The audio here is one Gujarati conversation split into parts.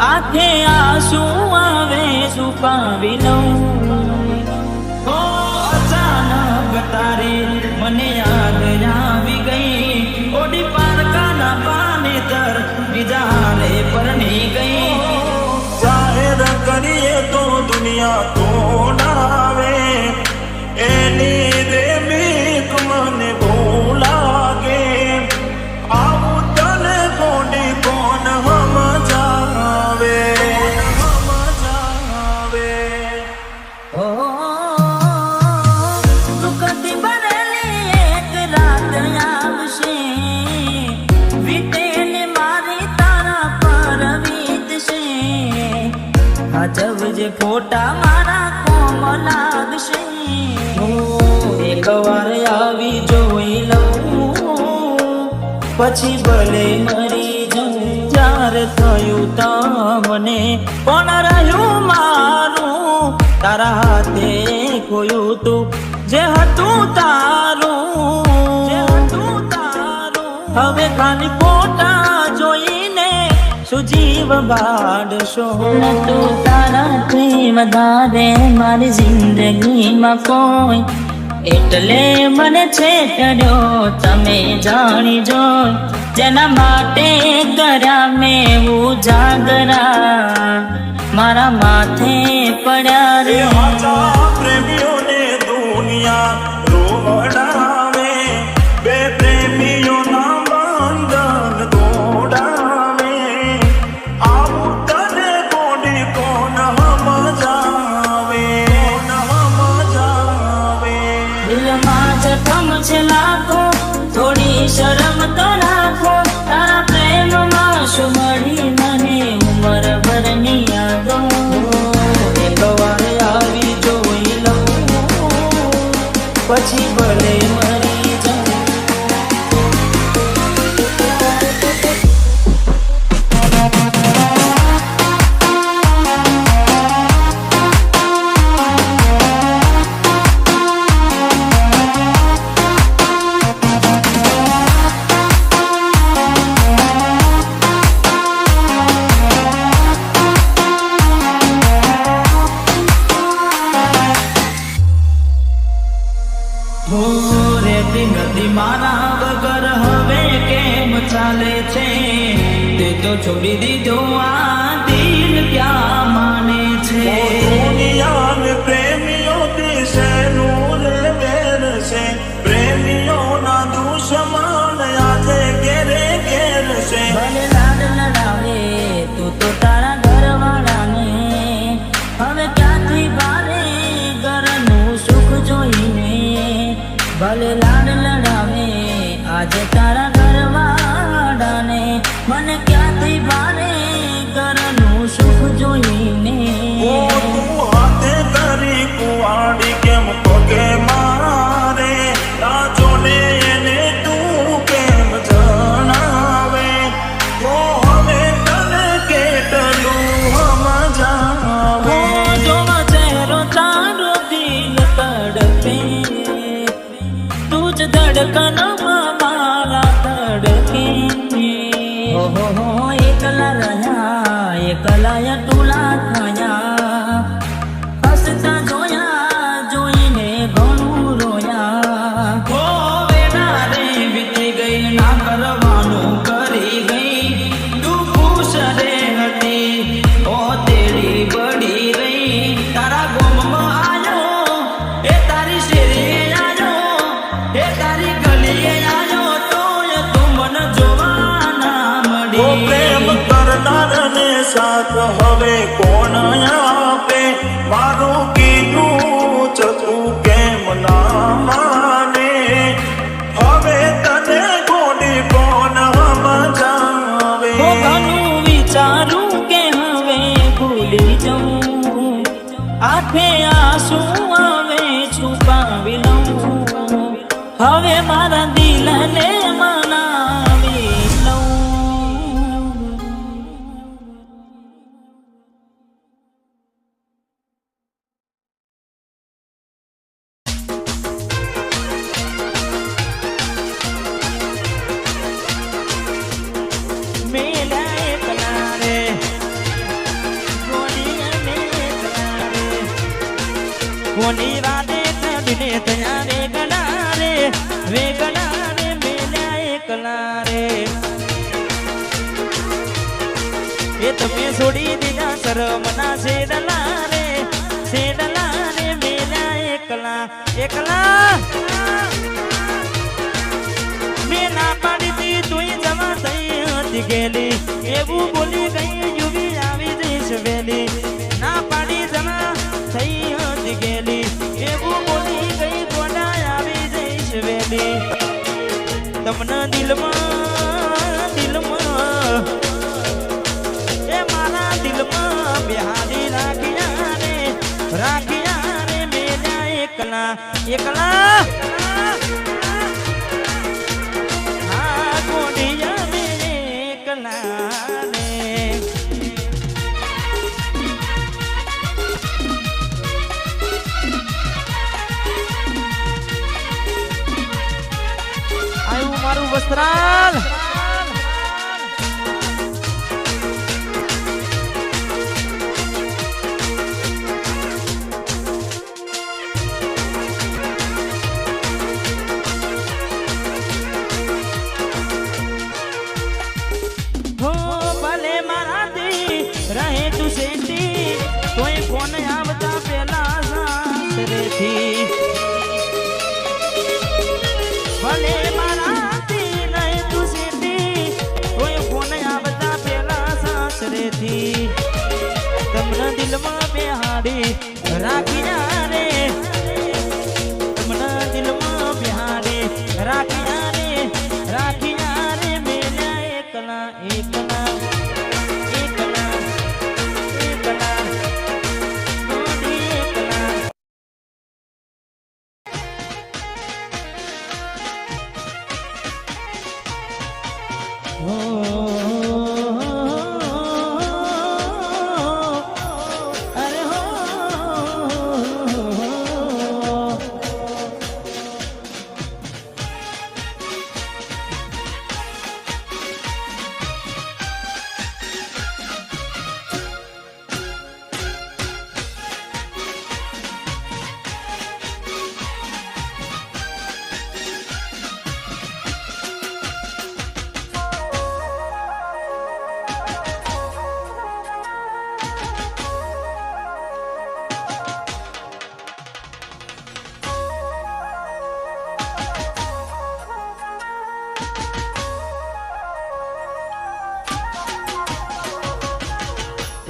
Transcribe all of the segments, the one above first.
આંખે આંસુ આવે છુપાવી લઉં ઓ અચાનક તારે મને યાદ આવી ગઈ ઓડી પારકાના પાને તર બીજા હારે પરણી ગઈ જાહેર કરીએ તો દુનિયા તોડાવે એની રે બીક મને બહુ લાગે આવું તને કોડી કોણ સમજાવે ઓ દુઃખથી ભરેલી એક રાત આવશે વીતેને મારી તારા પર વીતશે આજબ જે ફોટા મારા કોમ લાગશે એક વાર આવી જોઈ લઉં પછી ભલે મરી જાઉં જ્યારે થયું તમને કોણ રહ્યું મારું તારા હાથે ખોયું તું જે હતું તારું હવે ખાલી ફોટા જોઈને સુજીવ બાળશો તું તારાથી વધારે મારી જિંદગીમાં કોઈ એટલે મને છેતર્યો તમે જાણી જો જેના માટે કર્યા મેં ઉજાગરા મારા માથે પડ્યા રે સાચા પ્રેમીઓને દુનિયા રોવડાવે બે પ્રેમીઓના બંધન તોડાવે આવું તને કોડી કોણ સમજાવે દિલમાં જખમ છે લાખો થોડી શરમ તો રાખો તારા પ્રેમમાં શું મળી મને ઉંમર ભરની યાદો એક વાર આવી જોઈ લઉં પછી ભલે મરી જાઉં રેતી નથી મારા વગર હવે કેમ ચાલે છે તે તો છોડી દીધો આ દિલ ક્યાં માને છે દુનિયાને પ્રેમીઓ દિશેનું રે વેર છે પ્રેમીઓના દુશ્મન આજે ઘેરે ઘેર છે ભલે લાડ લડાવે તું તો તારા ઘરવાળાને હવે ક્યાંથી ભારે ઘરનું સુખ જોઈને ભલે લાડ લડાવે આજે તારા ઘરવાળાને મને ક્યાંથી ભારે ઘરનું સુખ જોઈને ઓ તું હાથે કરી કુવાડી કેમ પગે મારે રાજો ને એને તું કેમ જણાવે તો હવે તને કેટલું સમજાવે જોવા ચહેરો તારો દિલ તડપે તુજ ધડકનમાં મારા ધડકે હો એકલા રહ્યા એકલા ટુલા થયા હસતા જોયા જોઈને ઘણું રોયા હો વેના રે વીતી ગઈ ના કરવાનું કરી ગઈ તું ખુશ રે હતી ઓ તેરી બડી રહી તારા ગોમમાં આયો એ તારી શેરીએ આયો એ તારી ગલીએ આયો તોય તું મને જોવા ના ઓ મળી પ્રેમ કરનારને સાથ હવે કોણ આપે મારું કીધું ચતું કેમ ના માને હવે તને કોડી કોણ સમજાવે હું ઘણું વિચારું કે હવે ભૂલી જાઉં આંખે આંસુ આવે છુપાવી લઉં હવે મારા દિલને મનાવી લઉં મેલા એકલા રે કોની વાતે ચડીને થયા વેગણા રે મેલ્યા એકલા રે એ તમે છોડી દીધા શરમના શેડલા રે મેલ્યા એકલા મેં ના પાડી તી તુંય જવા થઈ હતી ગેલી એવું બોલી ગઈ યુવી આવી જઈશ વેલી ના પાડી જવા થઈ હતી ગેલી એવું બોલી ગઈ ગોડા આવી જઈશ વેલી તમને દિલમાં એ મારા દિલમાં બિહારી રાખ્યા રે મેલ્યા એકલા હા ગોડિયા મેરે એકલા રે આયું મારું વસ્ત્રાલ રહે તું સેતી કોઈ ફોન આવતા પેલા સાસરેથી ભલે મારાથી રહે તું સેતી કોઈ ફોન આવતા પેલા સાસરેથી તમને દિલમાં બેહાડી રાખ્યા રે તમને દિલમાં બેહાડી રાખ્યા રે મેલ્યા એકલા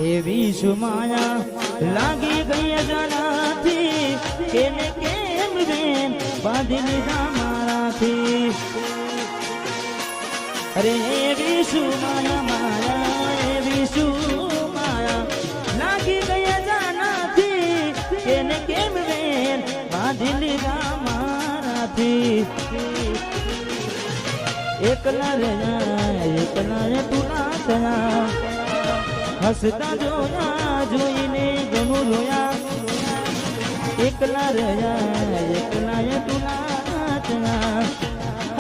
એવી સુમાયા લાગી ગઈ અજાણાથી કેને કેમ બેન બાંધી લીધા મારાથી અરે એવી સુમાયા લાગી ગઈ અજાણાથી કેને કેમ બેન બાંધી લીધા મારાથી એકલા રે તુલા થયા હસતા જોયા જોઈને ઘણું રોયા એકલા રહ્યા તુલા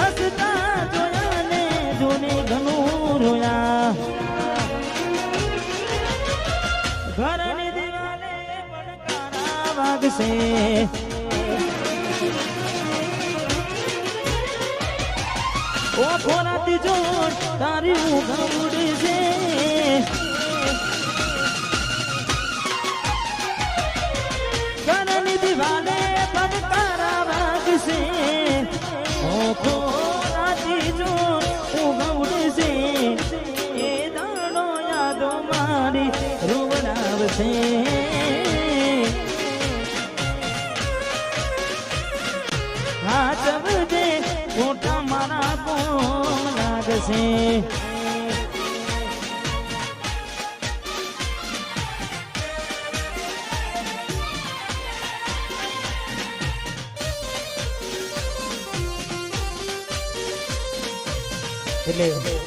હસતા જોયા ને જોને ઘણું રોયા ઘરની દિવાલે પડકારા વાગશે ઓ ખોરાતી જોડ તારી ઊંઘ ઉડશે દિવાલે પડકારા વાગશે ઓખો રાતી જો ઉગવડશે એ દાડો યાદો મારી રોવડાવશે હાચવજે મોટા મારા કોમ લાગશે એટલે